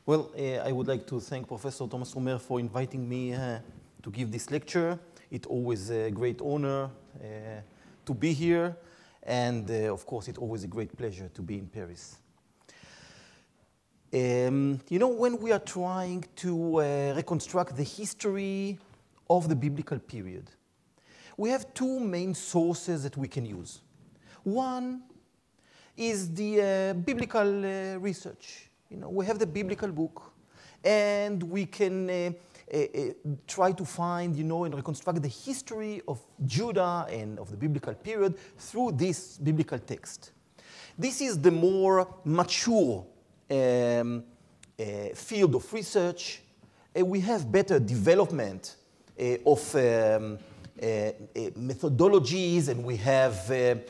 Well, I would like to thank Professor Thomas Römer for inviting me to give this lecture. It's always a great honor to be here, and of course, it's always a great pleasure to be in Paris. You know, when we are trying to reconstruct the history of the biblical period, we have two main sources that we can use. One is the biblical research. You know, we have the biblical book, and we can try to find, you know, and reconstruct the history of Judah and of the biblical period through this biblical text. This is the more mature field of research. We have better development of methodologies, and we have a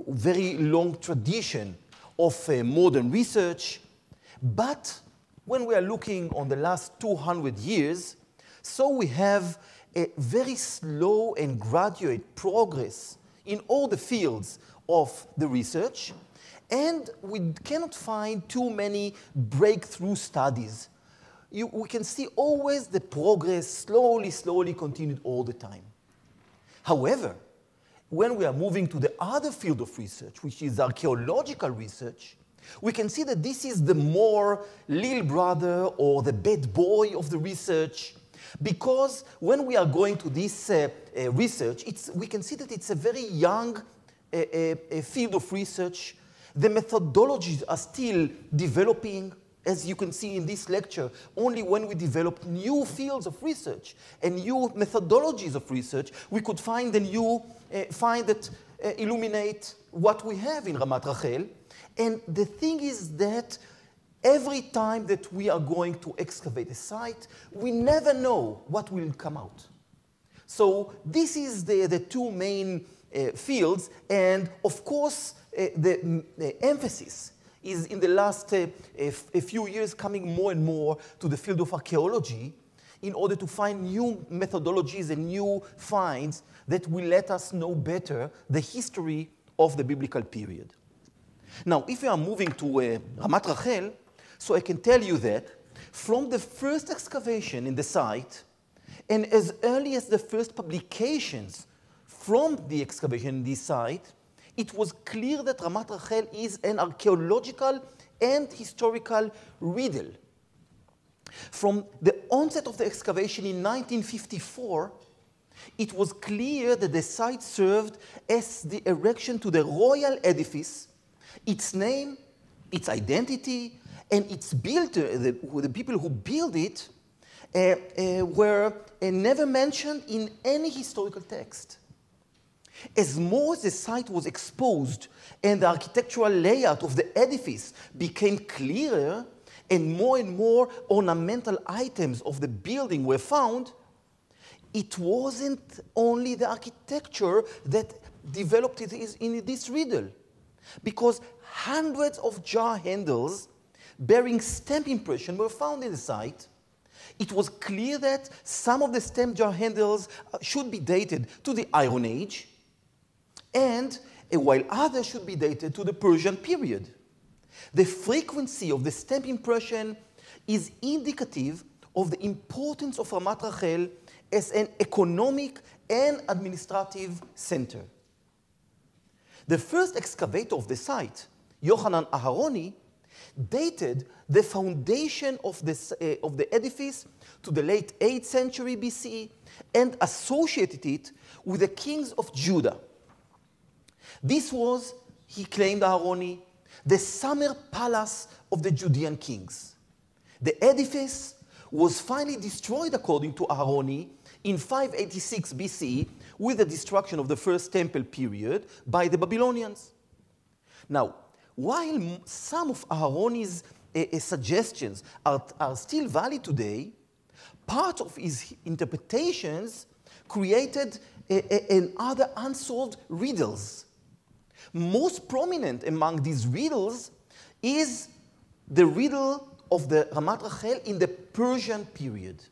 very long tradition of modern research. But when we are looking on the last 200 years, so we have a very slow and gradual progress in all the fields of the research, and we cannot find too many breakthrough studies. We can see always the progress slowly continued all the time. However, when we are moving to the other field of research, which is archaeological research, we can see that this is the more little brother or the bad boy of the research, because when we are going to this research, we can see that it's a very young field of research. The methodologies are still developing. As you can see in this lecture, only when we develop new fields of research and new methodologies of research, we could find a new find that illuminate what we have in Ramat Rahel. And the thing is that every time that we are going to excavate a site, we never know what will come out. So this is the two main fields, and of course the emphasis is in the last a few years coming more and more to the field of archaeology in order to find new methodologies and new finds that will let us know better the history of the biblical period. Now, if we are moving to Ramat Rahel, so I can tell you that from the first excavation in the site, and as early as the first publications from the excavation in this site, it was clear that Ramat Rahel is an archaeological and historical riddle. From the onset of the excavation in 1954, it was clear that the site served as the erection to the royal edifice. Its name, its identity, and its builder, the people who built it, were never mentioned in any historical text. As more as the site was exposed and the architectural layout of the edifice became clearer and more ornamental items of the building were found, it wasn't only the architecture that developed it in this riddle, because hundreds of jar handles bearing stamp impression were found in the site. It was clear that some of the stamp jar handles should be dated to the Iron Age, and while others should be dated to the Persian period. The frequency of the stamp impression is indicative of the importance of Ramat Rahel as an economic and administrative center. The first excavator of the site, Yochanan Aharoni, dated the foundation of the edifice to the late 8th century BCE and associated it with the kings of Judah. This was, he claimed Aharoni, the summer palace of the Judean kings. The edifice was finally destroyed, according to Aharoni, in 586 BCE with the destruction of the first temple period by the Babylonians. Now, while some of Aharoni's suggestions are still valid today, part of his interpretations created other unsolved riddles. Most prominent among these riddles is the riddle of the Ramat Rahel in the Persian period.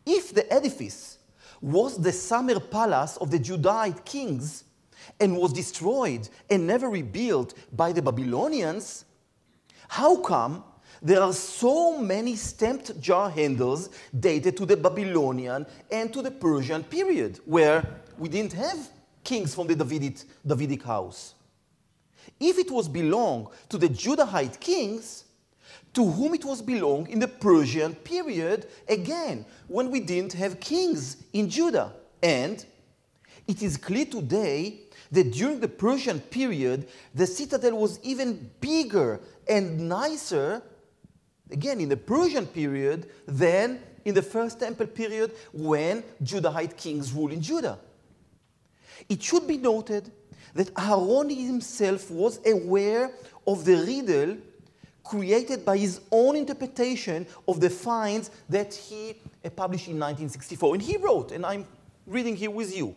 If the edifice was the summer palace of the Judahite kings and was destroyed and never rebuilt by the Babylonians, How come there are so many stamped jar handles dated to the Babylonian and to the Persian period, where we didn't have kings from the Davidic house? If it was belong to the Judahite kings, to whom it was belong in the Persian period, again, when we didn't have kings in Judah. And it is clear today that during the Persian period, the citadel was even bigger and nicer, again, in the Persian period, than in the First Temple period when Judahite kings ruled in Judah. It should be noted that Aaron himself was aware of the riddle created by his own interpretation of the finds that he published in 1964. And he wrote, and I'm reading here with you,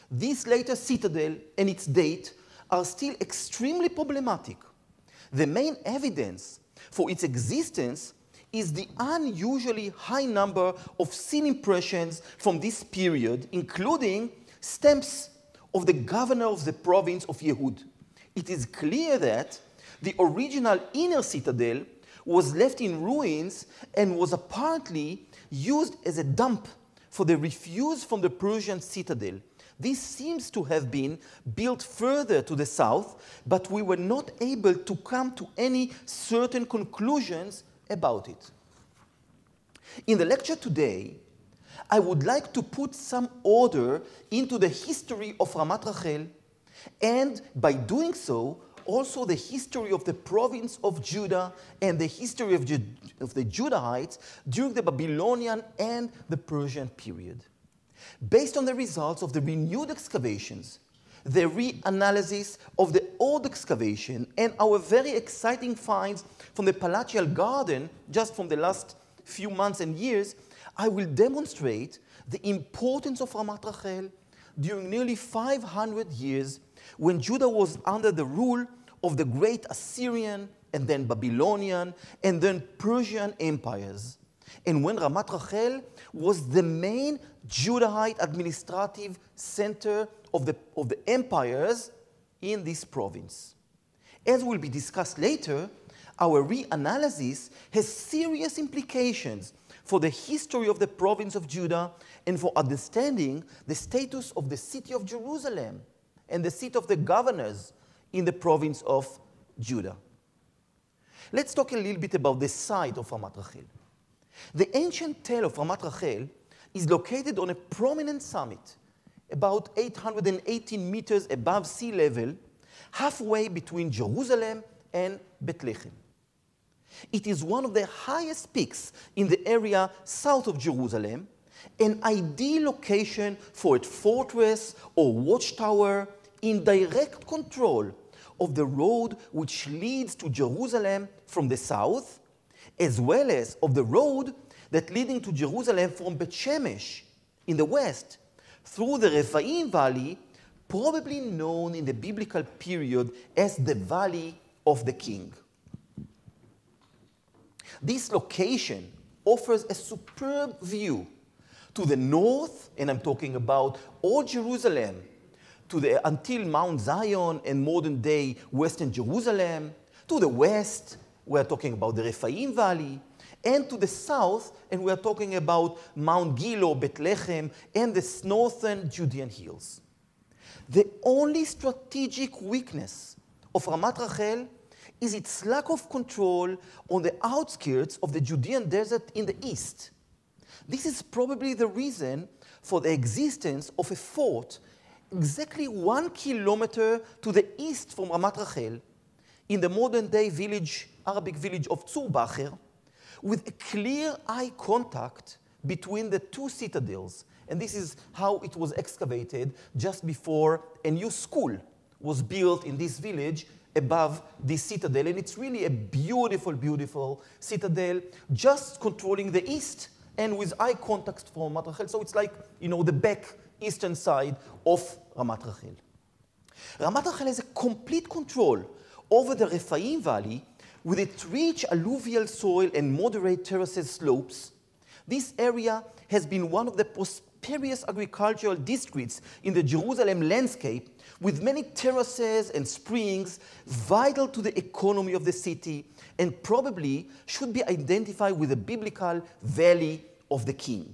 this later citadel and its date are still extremely problematic. The main evidence for its existence is the unusually high number of scene impressions from this period, including stamps of the governor of the province of Yehud. It is clear that the original inner citadel was left in ruins and was apparently used as a dump for the refuse from the Persian citadel. This seems to have been built further to the south, but we were not able to come to any certain conclusions about it. In the lecture today, I would like to put some order into the history of Ramat Rahel, and by doing so, also the history of the province of Judah and the history of the Judahites during the Babylonian and the Persian period. Based on the results of the renewed excavations, the reanalysis of the old excavation, and our very exciting finds from the palatial garden just from the last few months and years, I will demonstrate the importance of Ramat Rahel during nearly 500 years when Judah was under the rule of the great Assyrian and then Babylonian and then Persian empires, and when Ramat Rahel was the main Judahite administrative center of the empires in this province. As will be discussed later, our reanalysis has serious implications for the history of the province of Judah and for understanding the status of the city of Jerusalem and the seat of the governors in the province of Judah. Let's talk a little bit about the site of Ramat Rahel. The ancient tale of Ramat Rahel is located on a prominent summit, about 818 meters above sea level, halfway between Jerusalem and Bethlehem. It is one of the highest peaks in the area south of Jerusalem, an ideal location for a fortress or watchtower in direct control of the road which leads to Jerusalem from the south, as well as of the road that leading to Jerusalem from Bet Shemesh in the west, through the Rephaim Valley, probably known in the biblical period as the Valley of the King. This location offers a superb view to the north, and I'm talking about Old Jerusalem, until Mount Zion and modern-day Western Jerusalem, to the west, we're talking about the Rephaim Valley, and to the south, and we're talking about Mount Gilo, Bethlehem, and the northern Judean hills. The only strategic weakness of Ramat Rahel is its lack of control on the outskirts of the Judean desert in the east. This is probably the reason for the existence of a fort exactly 1 kilometer to the east from Ramat Rahel, in the modern-day Arabic village of Tzurbacher, with a clear eye contact between the two citadels. And this is how it was excavated just before a new school was built in this village above this citadel. And it's really a beautiful, beautiful citadel, just controlling the east and with eye contact from Ramat Rahel. So it's like, the back eastern side of Ramat Rahel. Ramat Rahel has a complete control over the Rephaim Valley with its rich alluvial soil and moderate terraces slopes. This area has been one of the prosperous agricultural districts in the Jerusalem landscape with many terraces and springs vital to the economy of the city and probably should be identified with the biblical Valley of the King.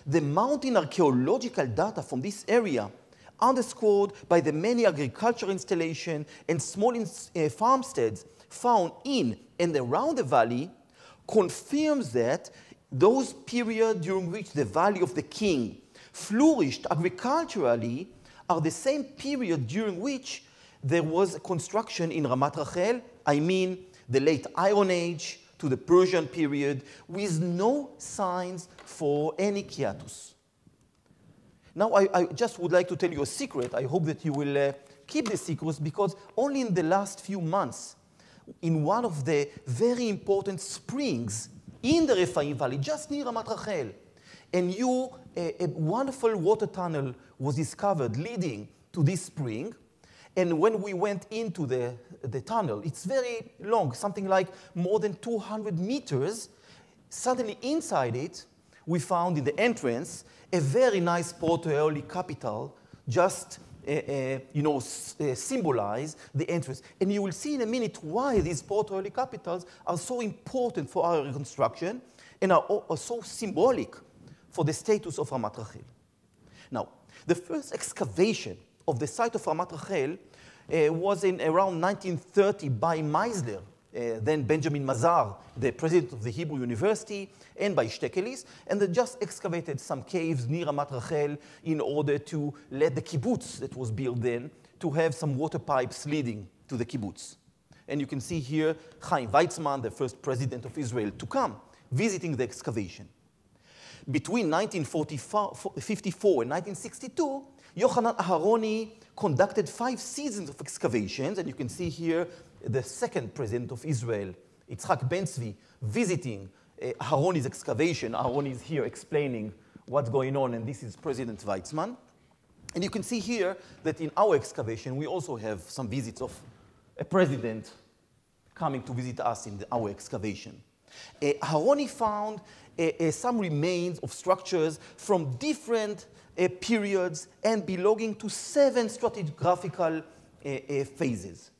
The mountain archaeological data from this area, underscored by the many agricultural installations and small farmsteads found in and around the valley, confirms that those periods during which the Valley of the King flourished agriculturally are the same period during which there was construction in Ramat Rahel, I mean the late Iron Age to the Persian period, with no signs for any hiatus. Now, I just would like to tell you a secret. I hope that you will keep the secret, because only in the last few months, in one of the very important springs in the Rephaim Valley, just near Ramat Rahel, a wonderful water tunnel was discovered leading to this spring. And when we went into the tunnel, it's very long, something like more than 200 meters. Suddenly inside it, we found in the entrance a very nice proto-Aeolic capital, just symbolize the entrance. And you will see in a minute why these proto-Aeolic capitals are so important for our reconstruction and are so symbolic for the status of Ramat Rahel. Now, the first excavation of the site of Ramat Rahel was in around 1930 by Meisler, then Benjamin Mazar, the president of the Hebrew University, and by Shtekelis, and they just excavated some caves near Ramat Rahel in order to let the kibbutz that was built then to have some water pipes leading to the kibbutz. And you can see here Chaim Weizmann, the first president of Israel, to come, visiting the excavation. Between 1954 and 1962, Yochanan Aharoni conducted 5 seasons of excavations, and you can see here the second president of Israel, Yitzhak Ben-Zvi, visiting Aharoni's excavation. Aharoni is here explaining what's going on, and this is President Weizmann. And you can see here that in our excavation, we also have some visits of a president coming to visit us in our excavation. Aharoni found some remains of structures from different periods and belonging to 7 stratigraphical phases.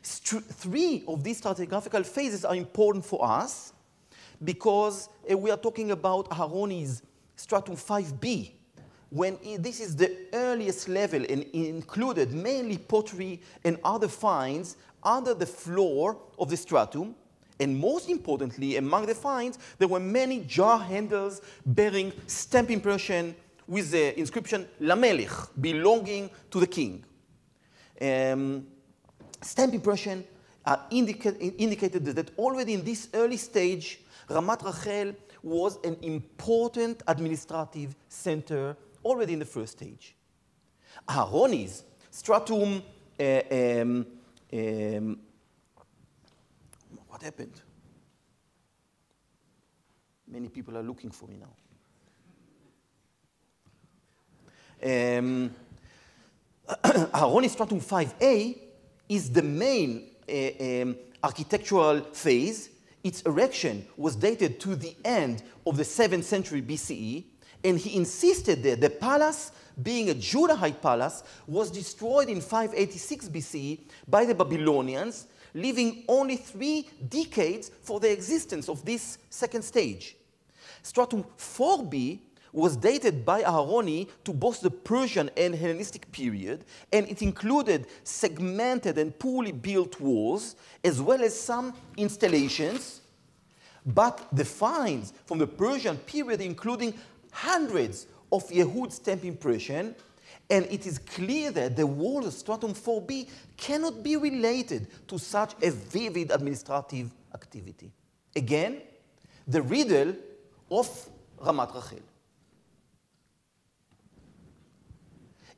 3 of these stratigraphical phases are important for us because we are talking about Aharoni's stratum 5b, when this is the earliest level and included mainly pottery and other finds under the floor of the stratum. And most importantly, among the finds, there were many jar handles bearing stamp impression with the inscription Lamelech, belonging to the king. Stamp impression indicated that already in this early stage, Ramat Rahel was an important administrative center already in the first stage. Aharoni's stratum, what happened? Many people are looking for me now. Aharoni's stratum 5a is the main architectural phase. Its erection was dated to the end of the 7th century BCE, and he insisted that the palace, being a Judahite palace, was destroyed in 586 BCE by the Babylonians, leaving only 3 decades for the existence of this second stage. Stratum 4b was dated by Aharoni to both the Persian and Hellenistic period, and it included segmented and poorly built walls, as well as some installations. But the finds from the Persian period, including hundreds of Yehud stamp impression, and it is clear that the walls of stratum 4b cannot be related to such a vivid administrative activity. Again, the riddle of Ramat Rahel.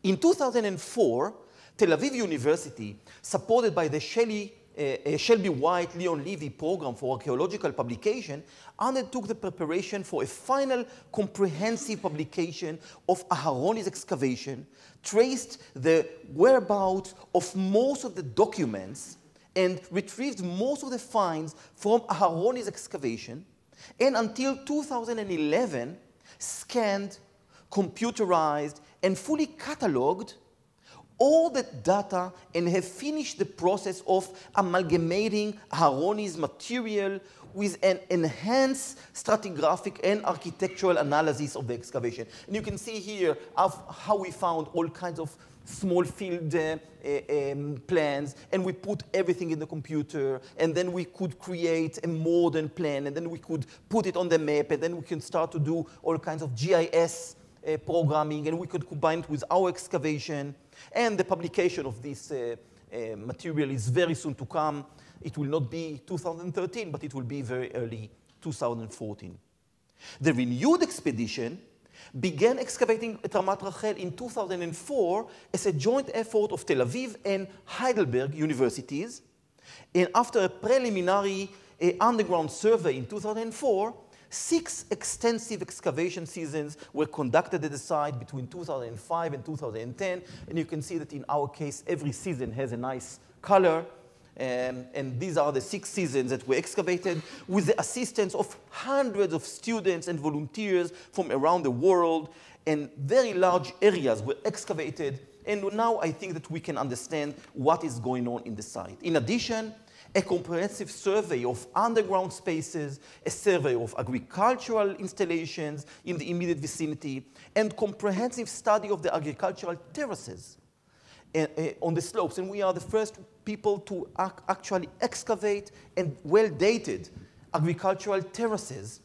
In 2004, Tel-Aviv University, supported by the Shelby White Leon Levy Program for Archaeological Publication, undertook the preparation for a final comprehensive publication of Aharoni's excavation, traced the whereabouts of most of the documents, and retrieved most of the finds from Aharoni's excavation, and until 2011, scanned computerized, and fully cataloged all that data and have finished the process of amalgamating Aharoni's material with an enhanced stratigraphic and architectural analysis of the excavation. And you can see here how we found all kinds of small field plans, and we put everything in the computer, and then we could create a modern plan, and then we could put it on the map, and then we can start to do all kinds of GIS programming, and we could combine it with our excavation. And the publication of this material is very soon to come. It will not be 2013, but it will be very early 2014. The renewed expedition began excavating at Ramat Rahel in 2004 as a joint effort of Tel Aviv and Heidelberg universities. And after a preliminary underground survey in 2004, 6 extensive excavation seasons were conducted at the site between 2005 and 2010. And you can see that in our case, every season has a nice color. And these are the 6 seasons that were excavated with the assistance of hundreds of students and volunteers from around the world. And very large areas were excavated. And now I think that we can understand what is going on in the site. In addition, a comprehensive survey of underground spaces, a survey of agricultural installations in the immediate vicinity, and comprehensive study of the agricultural terraces on the slopes. And we are the first people to actually excavate and well-dated agricultural terraces.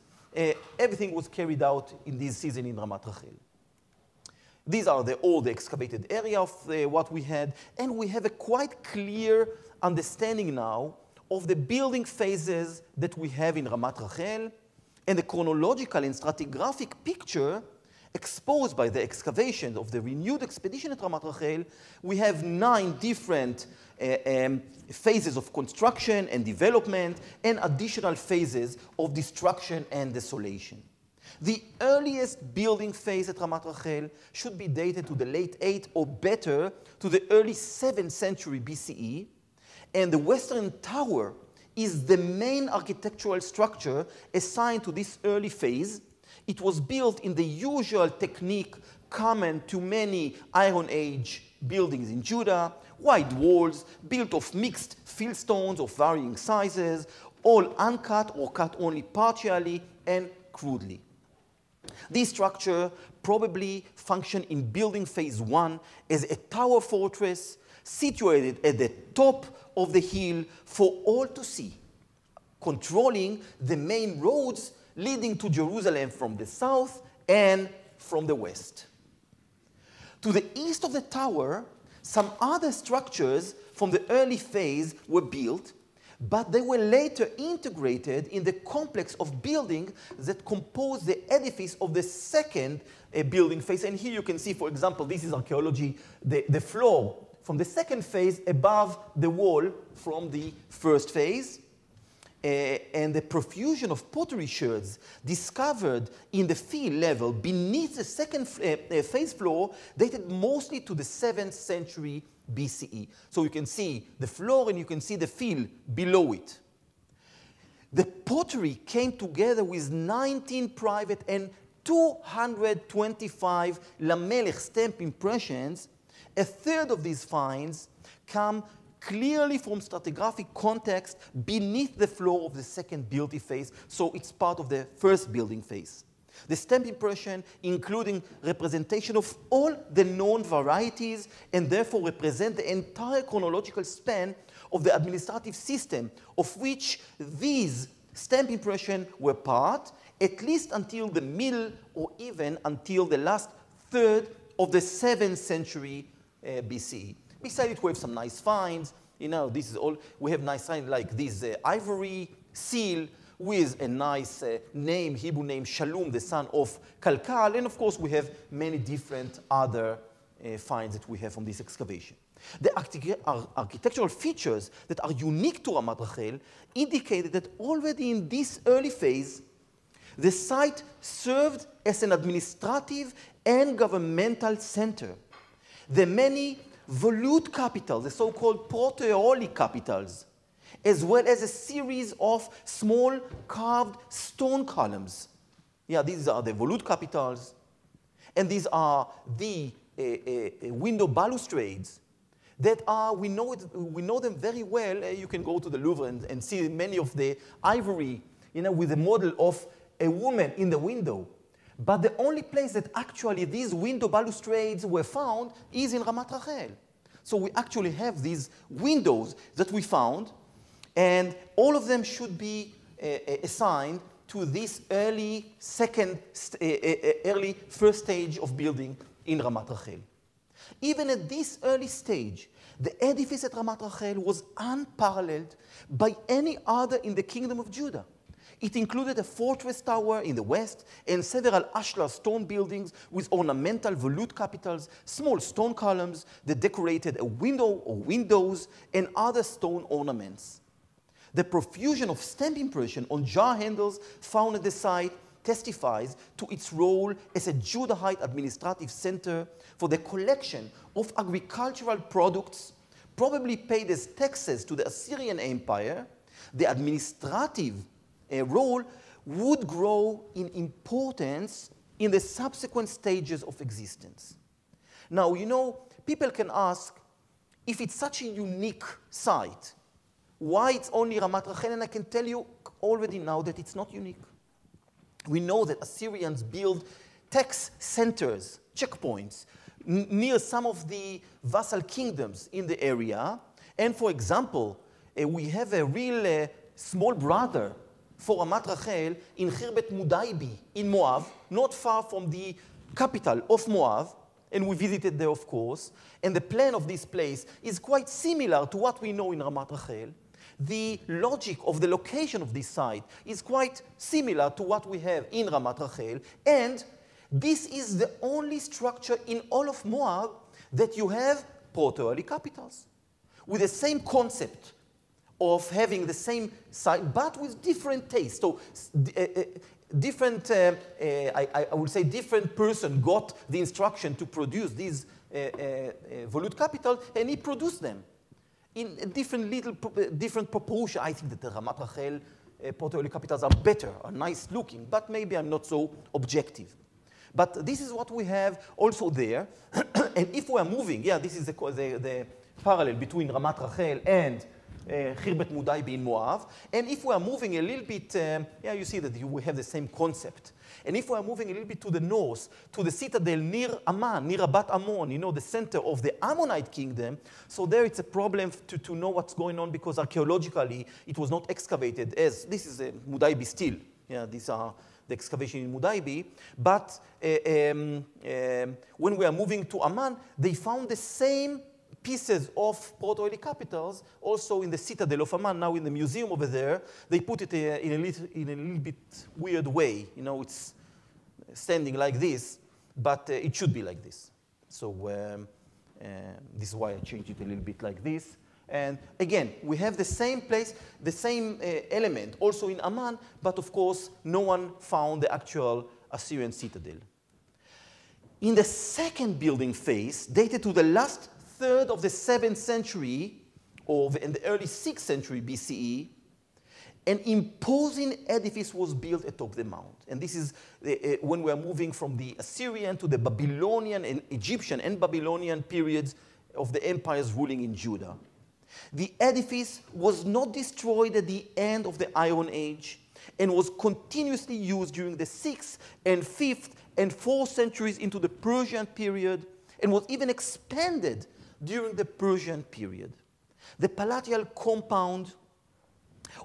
Everything was carried out in this season in Ramat Rahel. These are all the excavated area of what we had, and we have a quite clear understanding now of the building phases that we have in Ramat Rahel, and the chronological and stratigraphic picture exposed by the excavation of the renewed expedition at Ramat Rahel. We have 9 different phases of construction and development, and additional phases of destruction and desolation. The earliest building phase at Ramat Rahel should be dated to the late 8th or better to the early 7th century BCE, and the Western Tower is the main architectural structure assigned to this early phase. It was built in the usual technique common to many Iron Age buildings in Judah, wide walls built of mixed fieldstones of varying sizes, all uncut or cut only partially and crudely. This structure probably functioned in building phase 1 as a tower fortress situated at the top of the hill for all to see, controlling the main roads leading to Jerusalem from the south and from the west. To the east of the tower, some other structures from the early phase were built, but they were later integrated in the complex of buildings that composed the edifice of the second building phase. And here you can see, for example, this is archaeology, the floor from the second phase above the wall from the first phase. And the profusion of pottery sherds discovered in the field level beneath the second phase floor dated mostly to the 7th century BCE. So you can see the floor and you can see the field below it. The pottery came together with 19 private and 225 Lamelech stamp impressions. A third of these finds come clearly from stratigraphic context beneath the floor of the second building phase, so it's part of the first building phase. The stamp impression, including representation of all the known varieties, and therefore represent the entire chronological span of the administrative system, of which these stamp impressions were part, at least until the middle or even until the last third of the 7th century BCE. Beside it, we have some nice finds. You know, this is all, we have nice finds like this ivory seal with a nice name, Hebrew name, Shalom, the son of Kalkal. And of course, we have many different other finds that we have from this excavation. The architectural features that are unique to Ramat Rahel indicated that already in this early phase, the site served as an administrative and governmental center. The many volute capitals, the so-called proteolic capitals, as well as a series of small carved stone columns. Yeah, these are the volute capitals. And these are the window balustrades that are, we know them very well. You can go to the Louvre and see many of the ivory, with the model of a woman in the window. But the only place that actually these window balustrades were found is in Ramat Rahel. So we actually have these windows that we found, and all of them should be assigned to this early first stage of building in Ramat Rahel. Even at this early stage, the edifice at Ramat Rahel was unparalleled by any other in the kingdom of Judah. It included a fortress tower in the west and several ashlar stone buildings with ornamental volute capitals, small stone columns that decorated a window or windows, and other stone ornaments. The profusion of stamp impression on jar handles found at the site testifies to its role as a Judahite administrative center for the collection of agricultural products, probably paid as taxes to the Assyrian Empire. The administrative role would grow in importance in the subsequent stages of existence. Now, people can ask, if it's such a unique site, why it's only Ramat Rahel? And I can tell you already now that it's not unique. We know that Assyrians built tax centers, checkpoints, near some of the vassal kingdoms in the area. And for example, we have a real small brother for Ramat Rahel in Khirbet Mudaibi in Moab, not far from the capital of Moab, and we visited there, of course. And the plan of this place is quite similar to what we know in Ramat Rahel. The logic of the location of this site is quite similar to what we have in Ramat Rahel, and this is the only structure in all of Moab that you have proto-early capitals, with the same concept of having the same site, but with different tastes. So different, I would say different person got the instruction to produce these volute capitals, and he produced them in a different proportion. I think that the Ramat Rahel proto-early capitals are better, are nice looking, but maybe I'm not so objective. But this is what we have also there. And if we are moving, this is the parallel between Ramat Rahel and Khirbet Mudaibi in Moab. And if we are moving a little bit, you see that we have the same concept. And if we are moving a little bit to the north, to the citadel near Amman, near Rabat Ammon, the center of the Ammonite kingdom, so there it's a problem to know what's going on, because archaeologically it was not excavated as, this is Mudaibi still. These are the excavation in Mudaibi. But when we are moving to Amman, they found the same pieces of proto-early capitals also in the citadel of Amman. Now in the museum over there, they put it in a little bit weird way. It's standing like this, but it should be like this. So this is why I changed it a little bit like this. And again, we have the same place, the same element also in Amman, but of course, no one found the actual Assyrian citadel. In the second building phase, dated to the last third of the 7th century, or in the early 6th century BCE, an imposing edifice was built atop the mount. And this is when we are moving from the Assyrian to the Babylonian and Egyptian and Babylonian periods of the empires ruling in Judah. The edifice was not destroyed at the end of the Iron Age and was continuously used during the 6th and 5th and 4th centuries into the Persian period, and was even expanded during the Persian period. The palatial compound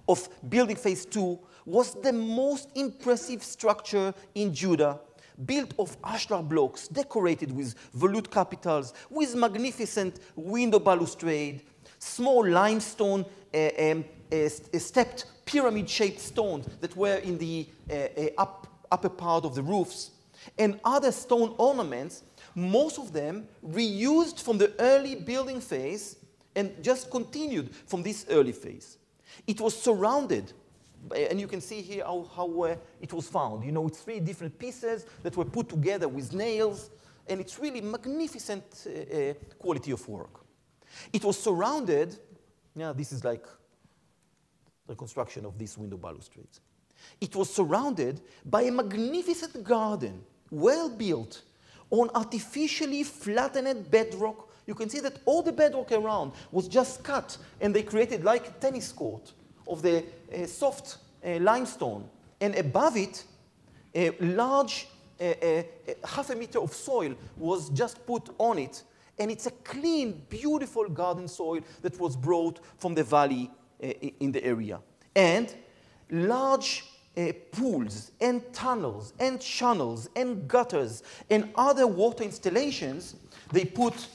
of building phase 2 was the most impressive structure in Judah, built of ashlar blocks, decorated with volute capitals, with magnificent window balustrade, small limestone stepped pyramid-shaped stones that were in the upper part of the roofs, and other stone ornaments, most of them reused from the early building phase and just continued from this early phase. It was surrounded, and you can see here how it was found. It's 3 different pieces that were put together with nails, and it's really magnificent quality of work. It was surrounded, this is like the construction of these window balustrades. It was surrounded by a magnificent garden, well built, on artificially flattened bedrock. You can see that all the bedrock around was just cut, and they created like a tennis court of the soft limestone. And above it, a large half a meter of soil was just put on it. And it's a clean, beautiful garden soil that was brought from the valley in the area. And large pools and tunnels and channels and gutters and other water installations they put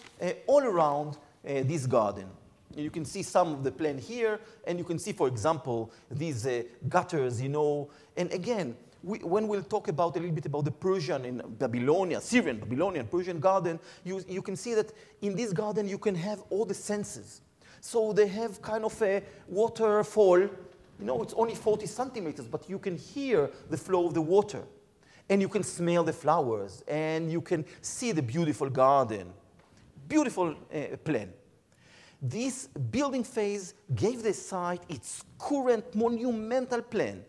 all around this garden. You can see some of the plan here, and you can see, for example, these gutters, you know. And again, when we'll talk about a little bit about the Persian and Babylonian, Syrian, Babylonian, Persian garden, you can see that in this garden you can have all the senses. So they have kind of a waterfall. You know, it's only 40 centimeters, but you can hear the flow of the water. And you can smell the flowers, and you can see the beautiful garden. Beautiful plan. This building phase gave the site its current monumental plan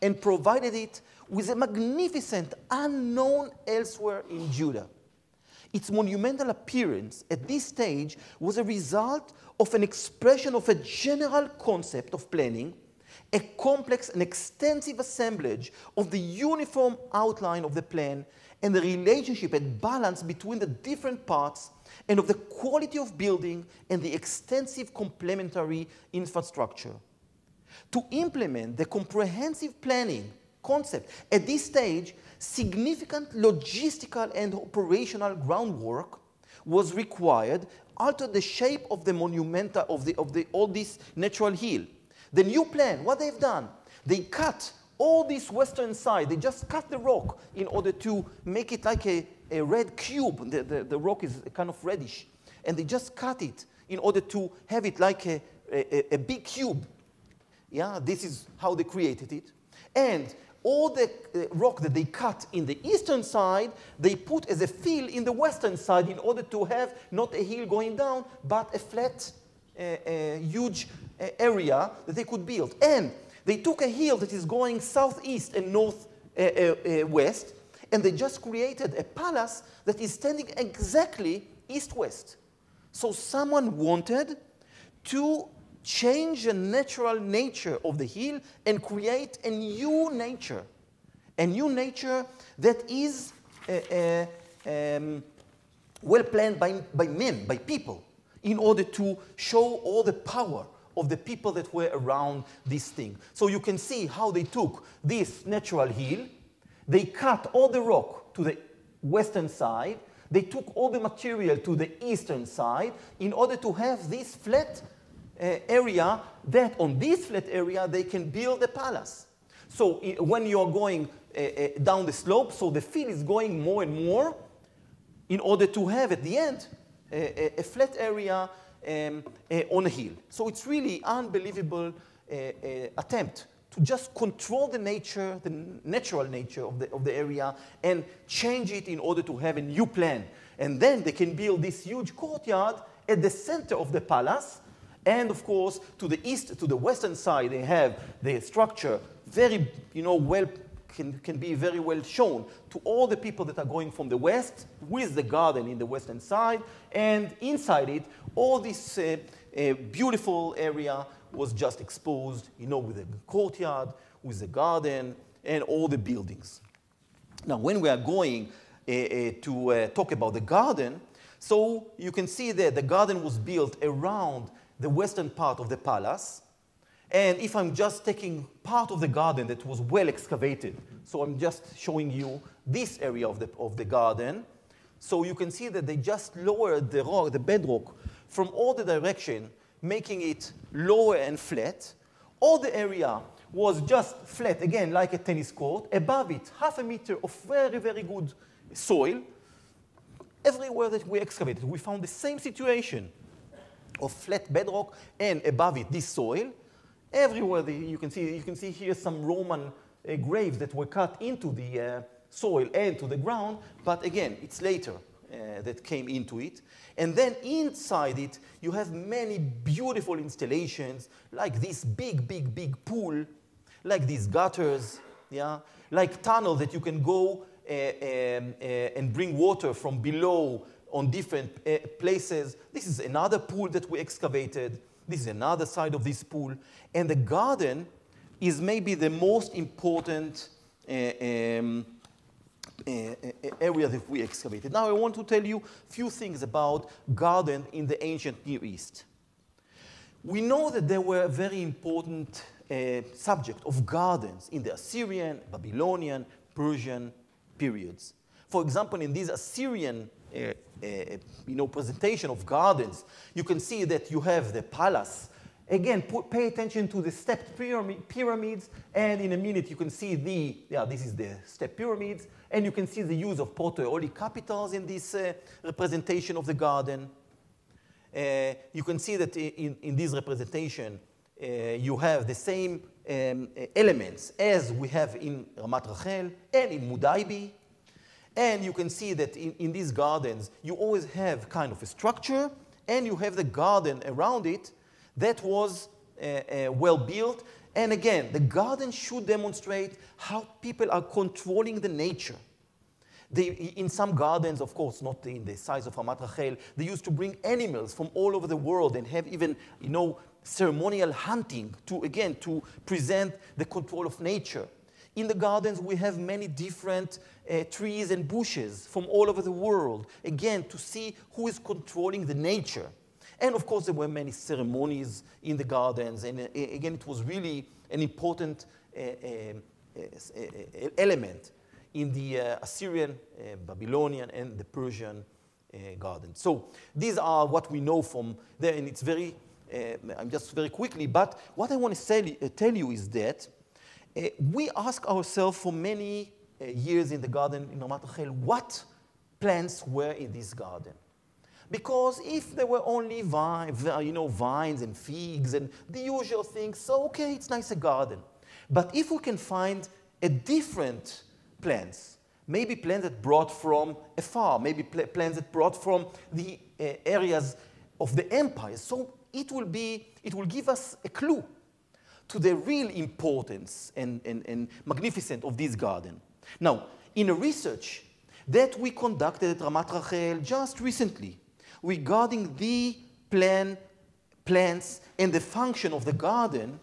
and provided it with a magnificent unknown elsewhere in Judah. Its monumental appearance at this stage was a result of an expression of a general concept of planning, a complex and extensive assemblage of the uniform outline of the plan and the relationship and balance between the different parts and of the quality of building and the extensive complementary infrastructure. To implement the comprehensive planning concept at this stage, significant logistical and operational groundwork was required, alter the shape of the monumental all this natural hill. The new plan, what they've done, they cut all this western side. They just cut the rock in order to make it like a red cube. The rock is kind of reddish. And they just cut it in order to have it like a big cube. Yeah, this is how they created it. And all the rock that they cut in the eastern side, they put as a fill in the western side in order to have not a hill going down, but a flat, huge area that they could build. And they took a hill that is going southeast and northwest, and they just created a palace that is standing exactly east-west. So someone wanted to change the natural nature of the hill and create a new nature that is well planned by men, by people, in order to show all the power of the people that were around this thing. So you can see how they took this natural hill, they cut all the rock to the western side, they took all the material to the eastern side in order to have this flat area that on this flat area they can build a palace. So when you're going down the slope, so the field is going more and more in order to have at the end a flat area on a hill. So it's really unbelievable attempt to just control the nature, the natural nature of the area and change it in order to have a new plan. And then they can build this huge courtyard at the center of the palace. And of course, to the east, to the western side, they have the structure very, well, can be very well shown to all the people that are going from the west with the garden in the western side. And inside it, all this beautiful area was just exposed, with the courtyard, with the garden, and all the buildings. Now, when we are going to talk about the garden, so you can see that the garden was built around the western part of the palace. And if I'm just taking part of the garden that was well excavated, so I'm just showing you this area of the garden, so you can see that they just lowered the bedrock from all the direction, making it lower and flat. All the area was just flat, again, like a tennis court. Above it, half a meter of very, very good soil. Everywhere that we excavated, we found the same situation of flat bedrock, and above it, this soil. Everywhere you can see here some Roman graves that were cut into the soil and to the ground, but again, it's later that came into it. And then inside it, you have many beautiful installations, like this big, big, big pool, like these gutters, yeah, like tunnels that you can go and bring water from below on different places. This is another pool that we excavated. This is another side of this pool. And the garden is maybe the most important area that we excavated. Now I want to tell you a few things about garden in the ancient Near East. We know that there were a very important subject of gardens in the Assyrian, Babylonian, Persian periods. For example, in these Assyrian presentation of gardens, you can see that you have the palace. Again, pay attention to the stepped pyramids, and in a minute you can see this is the stepped pyramids, and you can see the use of proto-Aeolic capitals in this representation of the garden. You can see that in this representation you have the same elements as we have in Ramat Rahel and in Mudaibi. And you can see that in these gardens, you always have kind of a structure, and you have the garden around it that was well built. And again, the garden should demonstrate how people are controlling the nature. In some gardens, of course, not in the size of Ramat Rahel, they used to bring animals from all over the world and have even, ceremonial hunting to present the control of nature. In the gardens, we have many different trees and bushes from all over the world, again, to see who is controlling the nature. And of course, there were many ceremonies in the gardens, and again, it was really an important element in the Assyrian, Babylonian, and the Persian gardens. So these are what we know from there, and it's very, I'm just very quickly, but what I want to tell you is that we ask ourselves for many years in the garden in Ramat Rahel, what plants were in this garden? Because if there were only vines and figs and the usual things, so okay, it's nice a garden. But if we can find a different plants, maybe plants that brought from afar, maybe plants that brought from the areas of the empire, so it will give us a clue to the real importance and magnificence of this garden. Now, in a research that we conducted at Ramat Rahel just recently regarding the plants and the function of the garden,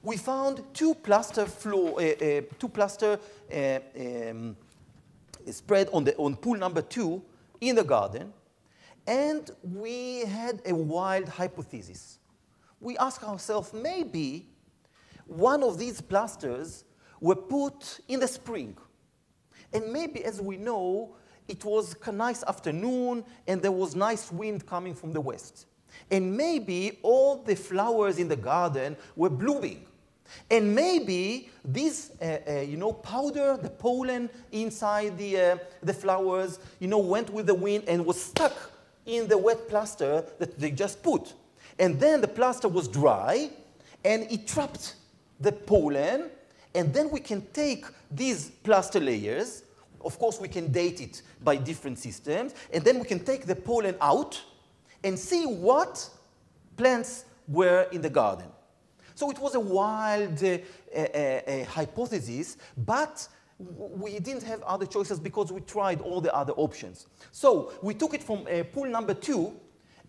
we found two plaster spread on pool number 2 in the garden, and we had a wild hypothesis. We asked ourselves, maybe one of these plasters were put in the spring. And maybe, as we know, it was a nice afternoon and there was nice wind coming from the west. And maybe all the flowers in the garden were blooming. And maybe this, powder, the pollen inside the flowers, went with the wind and was stuck in the wet plaster that they just put. And then the plaster was dry, and it trapped the pollen, and then we can take these plaster layers. Of course, we can date it by different systems, and then we can take the pollen out and see what plants were in the garden. So it was a wild hypothesis, but we didn't have other choices because we tried all the other options. So we took it from pool number 2,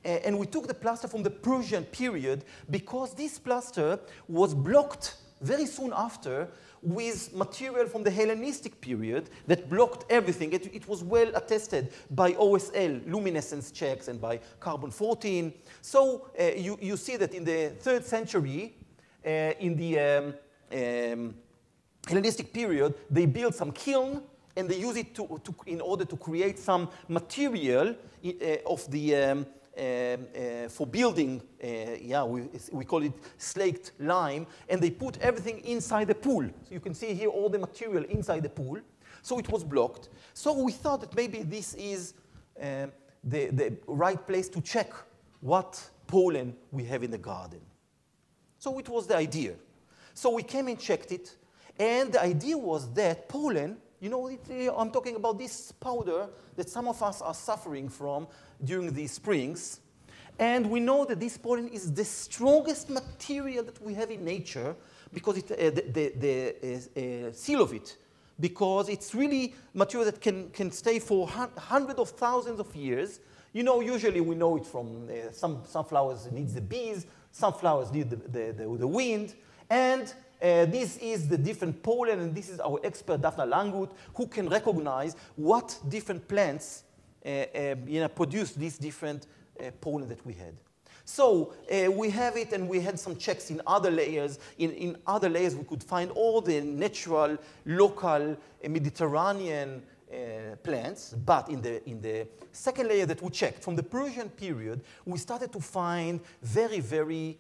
and we took the plaster from the Persian period because this plaster was blocked very soon after with material from the Hellenistic period that blocked everything. It was well attested by OSL luminescence checks and by carbon-14. So you see that in the 3rd century, in the Hellenistic period, they built some kiln and they use it in order to create some material of the for building, we call it slaked lime, and they put everything inside the pool. So you can see here all the material inside the pool. So it was blocked. So we thought that maybe this is the right place to check what pollen we have in the garden. So it was the idea. So we came and checked it, and the idea was that pollen, I'm talking about this powder that some of us are suffering from during the springs. And we know that this pollen is the strongest material that we have in nature because the seal of it because it's really material that can stay for hundreds of thousands of years. You know, usually we know it from some flowers need the bees, some flowers need the wind, and this is the different pollen, and this is our expert Daphna Langut, who can recognize what different plants produce these different pollen that we had. So we have it, and we had some checks in other layers. In other layers, we could find all the natural, local, Mediterranean plants. But in the second layer that we checked, from the Persian period, we started to find very, very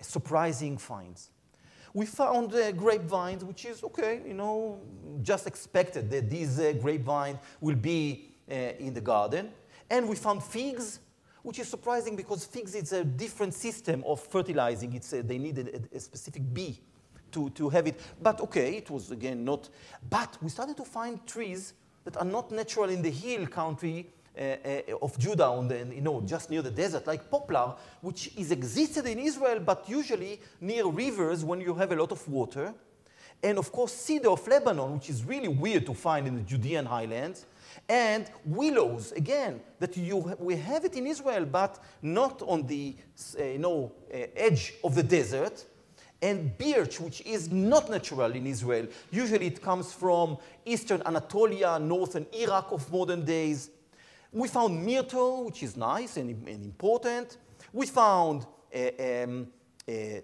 surprising finds. We found grapevines, which is, okay, you know, just expected that these grapevines will be in the garden. And we found figs, which is surprising because figs is a different system of fertilizing. They needed a specific bee to have it. But okay, it was again not. But we started to find trees that are not natural in the hill country of Judah, just near the desert, like poplar, which is existed in Israel, but usually near rivers when you have a lot of water. And of course, cedar of Lebanon, which is really weird to find in the Judean highlands. And willows, again, that we have it in Israel, but not on the edge of the desert. And birch, which is not natural in Israel. Usually it comes from eastern Anatolia, northern Iraq of modern days. We found myrtle, which is nice and important. We found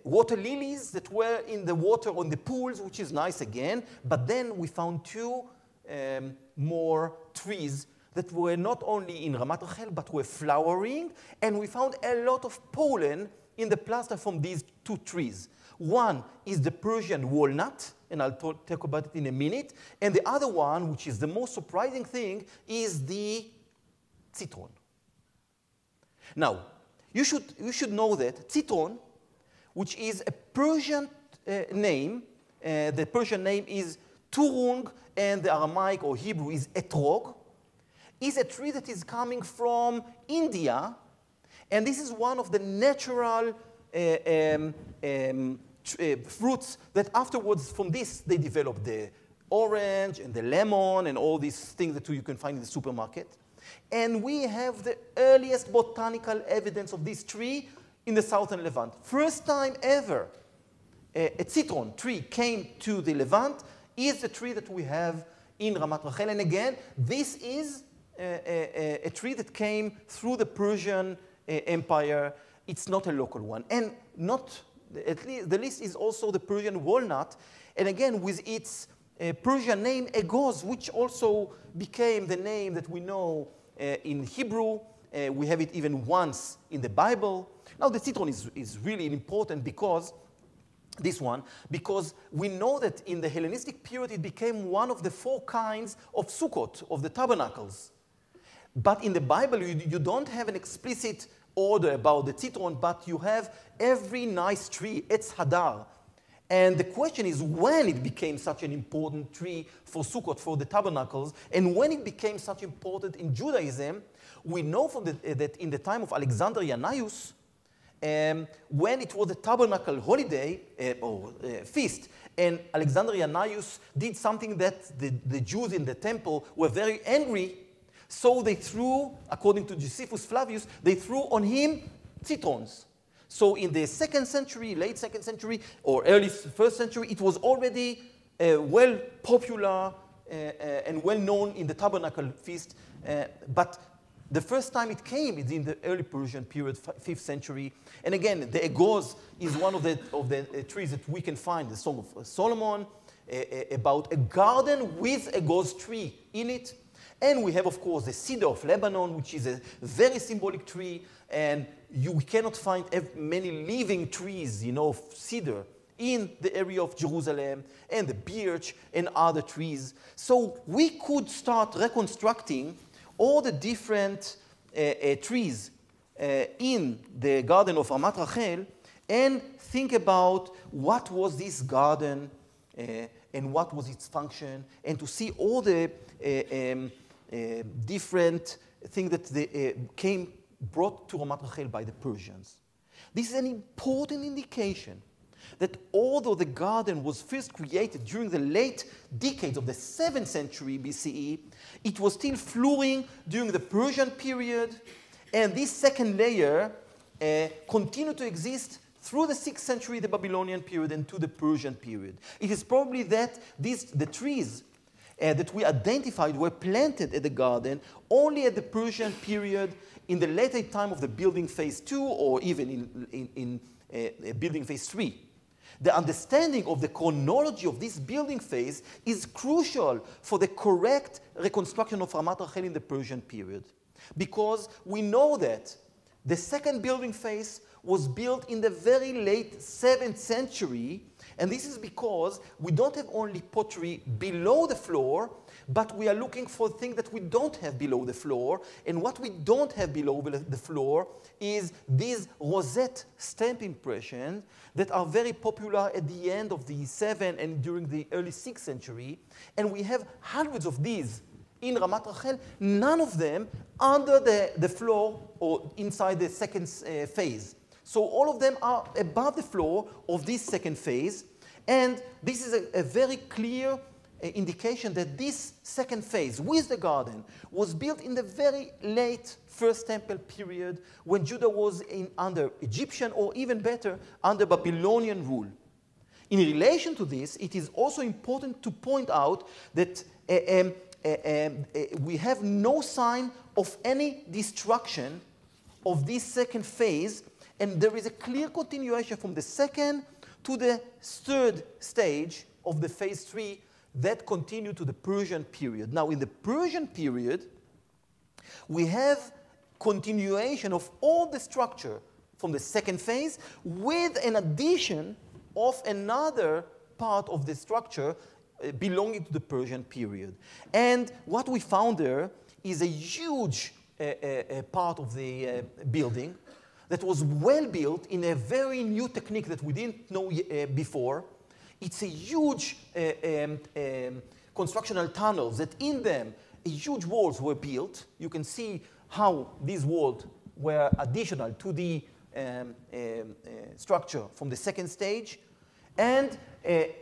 water lilies that were in the water on the pools, which is nice again. But then we found two more trees that were not only in Ramat Rahel, but were flowering. And we found a lot of pollen in the plaster from these two trees. One is the Persian walnut, and I'll talk about it in a minute. And the other one, which is the most surprising thing, is the citron. Now, you should know that citron, which is a Persian name, the Persian name is turung, and the Aramaic or Hebrew is etrog, is a tree that is coming from India, and this is one of the natural fruits that afterwards from this they develop the orange and the lemon and all these things that you can find in the supermarket. And we have the earliest botanical evidence of this tree in the southern Levant. First time ever a citron tree came to the Levant is the tree that we have in Ramat Rahel. And again, this is a tree that came through the Persian Empire. It's not a local one. And not, at least, the list is also the Persian walnut. And again, with its Persian name, Egoz, which also became the name that we know in Hebrew. We have it even once in the Bible. Now, the citron is really important because this one, because we know that in the Hellenistic period it became one of the 4 kinds of Sukkot, of the tabernacles. But in the Bible, you don't have an explicit order about the citron, but you have every nice tree, Etz Hadar. And the question is when it became such an important tree for Sukkot, for the tabernacles, and when it became such important in Judaism. We know from that in the time of Alexander Jannaeus, when it was a tabernacle holiday or feast, and Alexander Jannaeus did something that the Jews in the temple were very angry, so they threw, according to Josephus Flavius, they threw on him citrons. So in the 2nd century, late 2nd century, or early 1st century, it was already well popular and well known in the tabernacle feast. But the first time it came is in the early Persian period, 5th century. And again, the Egoz is one of the trees that we can find in the Song of Solomon, about a garden with a Egoz tree in it. And we have, of course, the cedar of Lebanon, which is a very symbolic tree. And you cannot find many living trees, of cedar in the area of Jerusalem, and the birch and other trees. So we could start reconstructing all the different trees in the garden of Ramat Rahel and think about what was this garden and what was its function, and to see all the different things that they brought to Ramat Rahel by the Persians. This is an important indication that although the garden was first created during the late decades of the 7th century BCE, it was still flourishing during the Persian period, and this second layer continued to exist through the 6th century, the Babylonian period, and to the Persian period. It is probably that the trees that we identified were planted at the garden only at the Persian period, in the later time of the building phase 2, or even in building phase 3. The understanding of the chronology of this building phase is crucial for the correct reconstruction of Ramat Rahel in the Persian period, because we know that the second building phase was built in the very late 7th century, and this is because we don't have only pottery below the floor, but we are looking for things that we don't have below the floor, and what we don't have below the floor is these rosette stamp impressions that are very popular at the end of the 7th and during the early 6th century, and we have hundreds of these in Ramat Rahel, none of them under the floor or inside the second phase. So all of them are above the floor of this second phase, and this is a very clear indication that this second phase with the garden was built in the very late First Temple period, when Judah was under Egyptian, or even better, under Babylonian rule. In relation to this, it is also important to point out that we have no sign of any destruction of this second phase, and there is a clear continuation from the second to the third stage of the phase 3 that continued to the Persian period. Now, in the Persian period, we have continuation of all the structure from the second phase with an addition of another part of the structure belonging to the Persian period. And what we found there is a huge part of the building that was well built in a very new technique that we didn't know before. It's a huge constructional tunnels that in them huge walls were built. You can see how these walls were additional to the structure from the second stage. And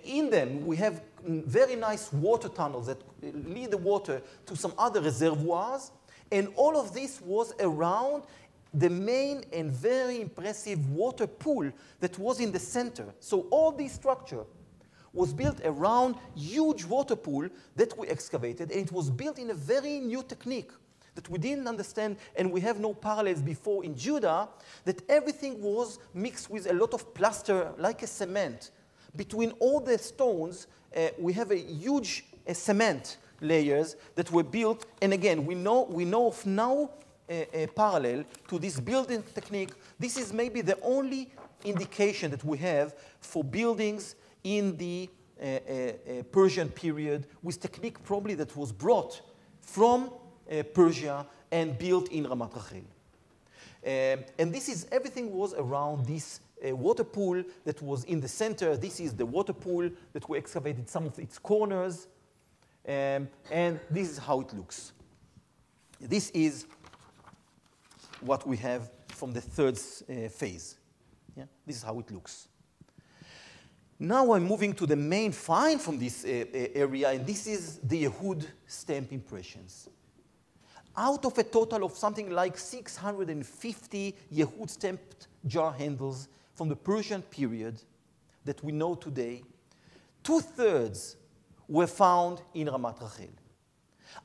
in them, we have very nice water tunnels that lead the water to some other reservoirs. And all of this was around the main and very impressive water pool that was in the center. So all this structure was built around huge water pool that we excavated, and it was built in a very new technique that we didn't understand, and we have no parallels before in Judah, that everything was mixed with a lot of plaster, like a cement. Between all the stones, we have a huge cement layers that were built, and again, we know of no parallel to this building technique. This is maybe the only indication that we have for buildings in the Persian period with technique probably that was brought from Persia and built in Ramat Rahel. And this is, everything was around this water pool that was in the center. This is the water pool that we excavated some of its corners. And this is how it looks. This is what we have from the third phase. Yeah? This is how it looks. Now I'm moving to the main find from this area, and this is the Yehud stamp impressions. Out of a total of something like 650 Yehud stamped jar handles from the Persian period that we know today, 2/3 were found in Ramat Rahel.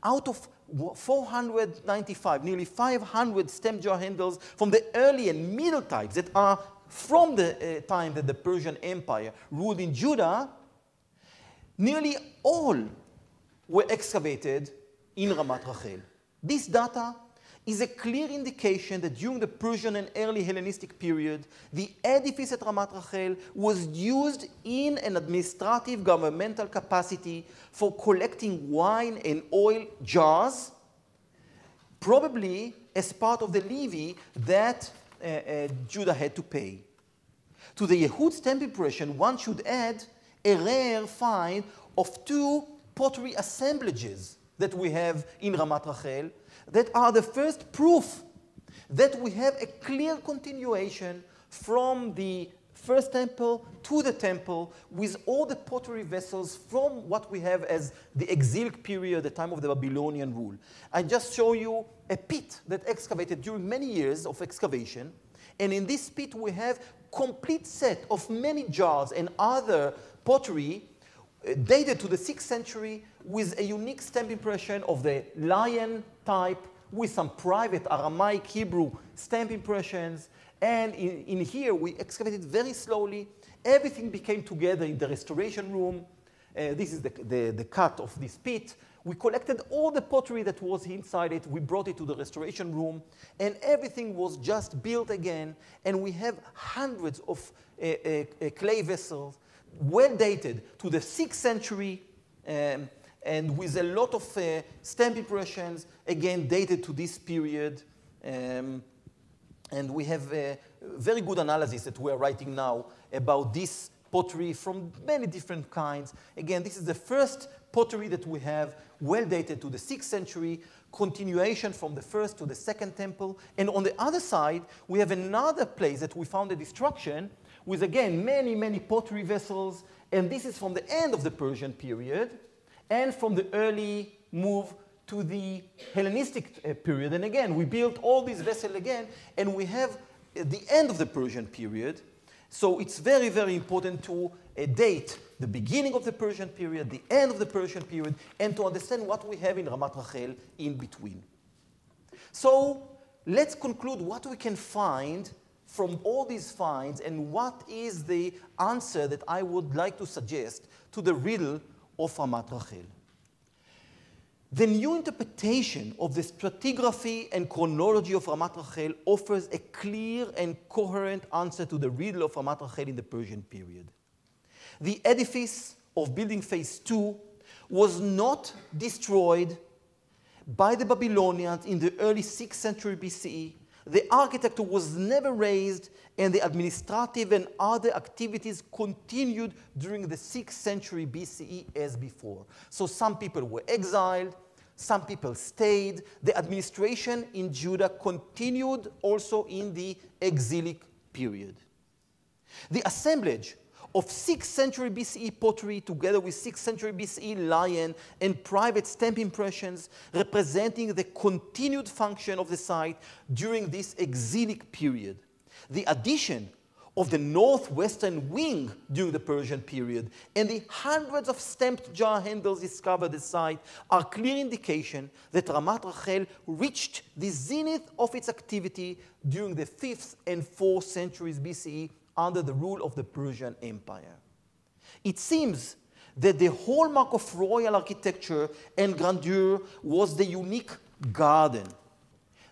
Out of 495, nearly 500 stamp jar handles from the early and middle types that are from the time that the Persian Empire ruled in Judah, nearly all were excavated in Ramat Rahel. This data is a clear indication that during the Persian and early Hellenistic period, the edifice at Ramat Rahel was used in an administrative governmental capacity for collecting wine and oil jars, probably as part of the levy that Judah had to pay. To the Yehud stamp impression, one should add a rare find of 2 pottery assemblages that we have in Ramat Rahel that are the first proof that we have a clear continuation from the first temple to the temple with all the pottery vessels from what we have as the exilic period, the time of the Babylonian rule. I just show you a pit that excavated during many years of excavation. And in this pit, we have complete set of many jars and other pottery dated to the 6th century with a unique stamp impression of the lion type with some private Aramaic Hebrew stamp impressions. And in here, we excavated very slowly. Everything became together in the restoration room. This is the cut of this pit. We collected all the pottery that was inside it. We brought it to the restoration room. And everything was just built again. And we have hundreds of clay vessels, well dated to the 6th century, and with a lot of stamp impressions, again, dated to this period. And we have a very good analysis that we are writing now about this pottery from many different kinds. Again, this is the first pottery that we have, well dated to the 6th century, continuation from the 1st to the 2nd temple. And on the other side, we have another place that we found a destruction with, again, many, many pottery vessels. And this is from the end of the Persian period and from the early move to the Hellenistic period. And again, we built all these vessels again, and we have the end of the Persian period. So it's very, very important to date the beginning of the Persian period, the end of the Persian period, and to understand what we have in Ramat Rahel in between. So let's conclude what we can find from all these finds and what is the answer that I would like to suggest to the riddle of Ramat Rahel. The new interpretation of the stratigraphy and chronology of Ramat Rahel offers a clear and coherent answer to the riddle of Ramat Rahel in the Persian period. The edifice of building phase 2 was not destroyed by the Babylonians in the early 6th century BCE. The architecture was never razed, and the administrative and other activities continued during the 6th century BCE as before. So some people were exiled, some people stayed. The administration in Judah continued also in the exilic period. The assemblage of 6th century BCE pottery together with 6th century BCE lion and private stamp impressions representing the continued function of the site during this exilic period. The addition of the northwestern wing during the Persian period and the hundreds of stamped jar handles discovered at the site are clear indication that Ramat Rahel reached the zenith of its activity during the 5th and 4th centuries BCE under the rule of the Persian Empire. It seems that the hallmark of royal architecture and grandeur was the unique garden.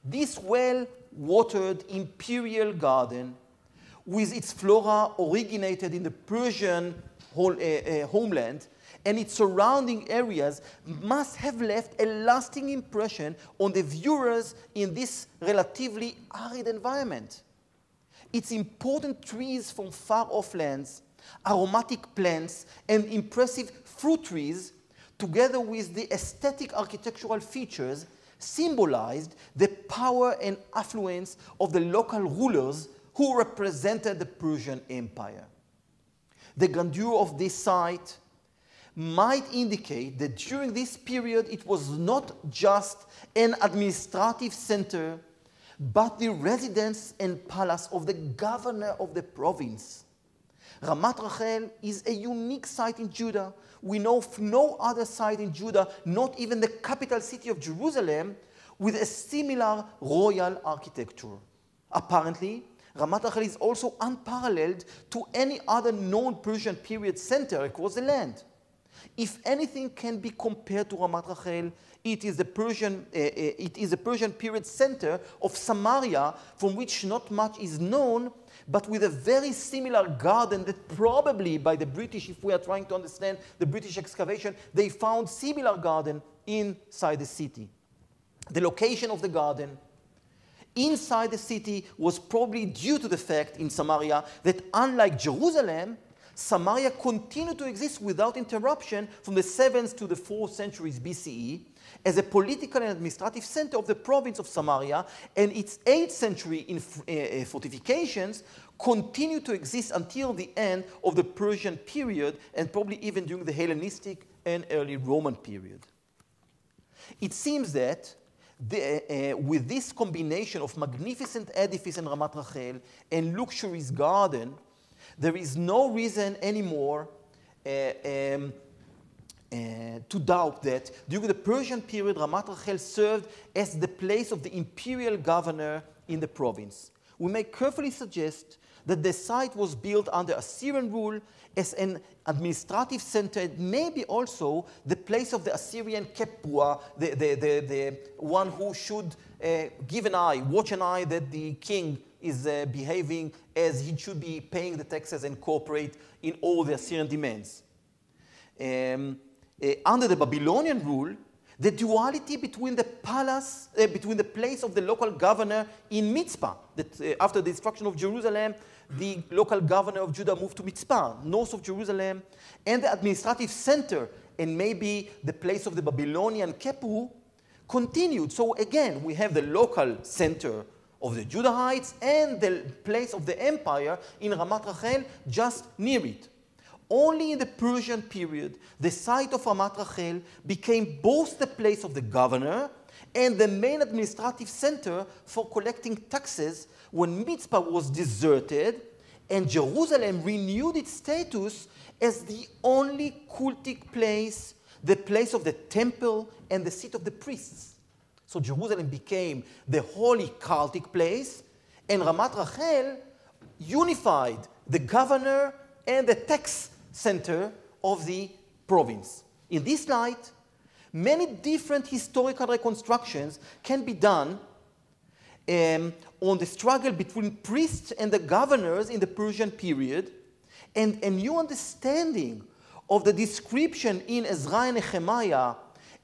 This well-watered imperial garden, with its flora originated in the Persian homeland, and its surrounding areas must have left a lasting impression on the viewers in this relatively arid environment. Its important trees from far-off lands, aromatic plants, and impressive fruit trees, together with the aesthetic architectural features, symbolized the power and affluence of the local rulers who represented the Persian Empire. The grandeur of this site might indicate that during this period it was not just an administrative center, but the residence and palace of the governor of the province. Ramat Rahel is a unique site in Judah. We know of no other site in Judah, not even the capital city of Jerusalem, with a similar royal architecture. Apparently, Ramat Rahel is also unparalleled to any other known Persian period center across the land. If anything can be compared to Ramat Rahel, it is the Persian period center of Samaria, from which not much is known, but with a very similar garden that probably by the British, if we are trying to understand the British excavation, they found similar garden inside the city. The location of the garden inside the city was probably due to the fact in Samaria that unlike Jerusalem, Samaria continued to exist without interruption from the 7th to the 4th centuries BCE, as a political and administrative center of the province of Samaria, and its 8th century fortifications continue to exist until the end of the Persian period, and probably even during the Hellenistic and early Roman period. It seems that with this combination of magnificent edifice in Ramat Rahel and luxurious garden, there is no reason anymore to doubt that during the Persian period, Ramat Rahel served as the place of the imperial governor in the province. We may carefully suggest that the site was built under Assyrian rule as an administrative center, and maybe also the place of the Assyrian Kepua, the one who should give an eye, watch an eye that the king is behaving as he should be paying the taxes and cooperate in all the Assyrian demands. Under the Babylonian rule, the duality between the palace, between the place of the local governor in Mitzpah, that after the destruction of Jerusalem, the local governor of Judah moved to Mitzpah, north of Jerusalem, and the administrative center, and maybe the place of the Babylonian Kepu, continued. So again, we have the local center of the Judahites and the place of the empire in Ramat Rahel just near it. Only in the Persian period, the site of Ramat Rahel became both the place of the governor and the main administrative center for collecting taxes when Mitzpah was deserted and Jerusalem renewed its status as the only cultic place, the place of the temple and the seat of the priests. So Jerusalem became the holy cultic place, and Ramat Rahel unified the governor and the tax center of the province. In this light, many different historical reconstructions can be done on the struggle between priests and the governors in the Persian period, and a new understanding of the description in Ezra and Nehemiah,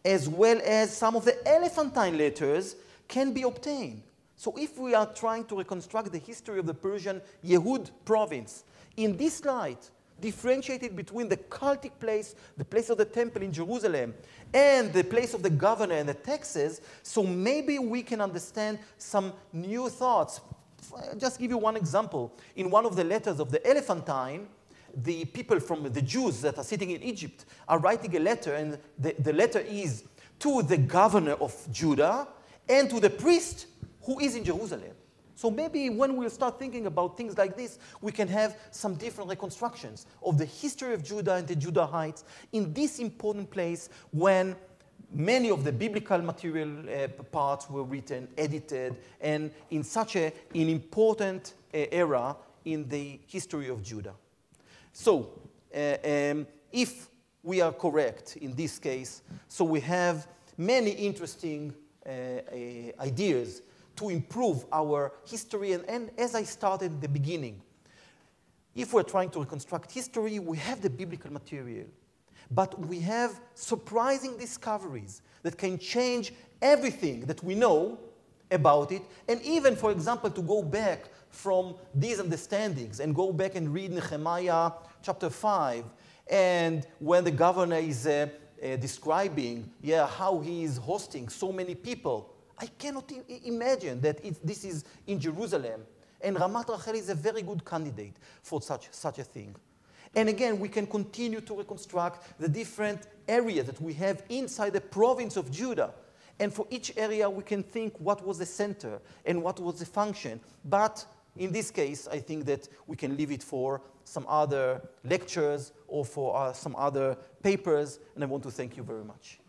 as well as some of the Elephantine letters, can be obtained. So if we are trying to reconstruct the history of the Persian Yehud province, in this light, differentiated between the cultic place, the place of the temple in Jerusalem, and the place of the governor and the taxes, so maybe we can understand some new thoughts. I'll just give you one example. In one of the letters of the Elephantine, the people from the Jews that are sitting in Egypt are writing a letter, and the letter is to the governor of Judah and to the priest who is in Jerusalem. So maybe when we'll start thinking about things like this, we can have some different reconstructions of the history of Judah and the Judahites in this important place when many of the biblical material parts were written, edited, and in such an important era in the history of Judah. So if we are correct in this case, so we have many interesting ideas to improve our history. And as I started at the beginning, if we're trying to reconstruct history, we have the biblical material. But we have surprising discoveries that can change everything that we know about it. And even, for example, to go back from these understandings and go back and read Nehemiah chapter 5, and when the governor is describing how he is hosting so many people, I cannot imagine that this is in Jerusalem. And Ramat Rahel is a very good candidate for such a thing. And again, we can continue to reconstruct the different areas that we have inside the province of Judah. And for each area, we can think what was the center and what was the function. But in this case, I think that we can leave it for some other lectures or for some other papers. And I want to thank you very much.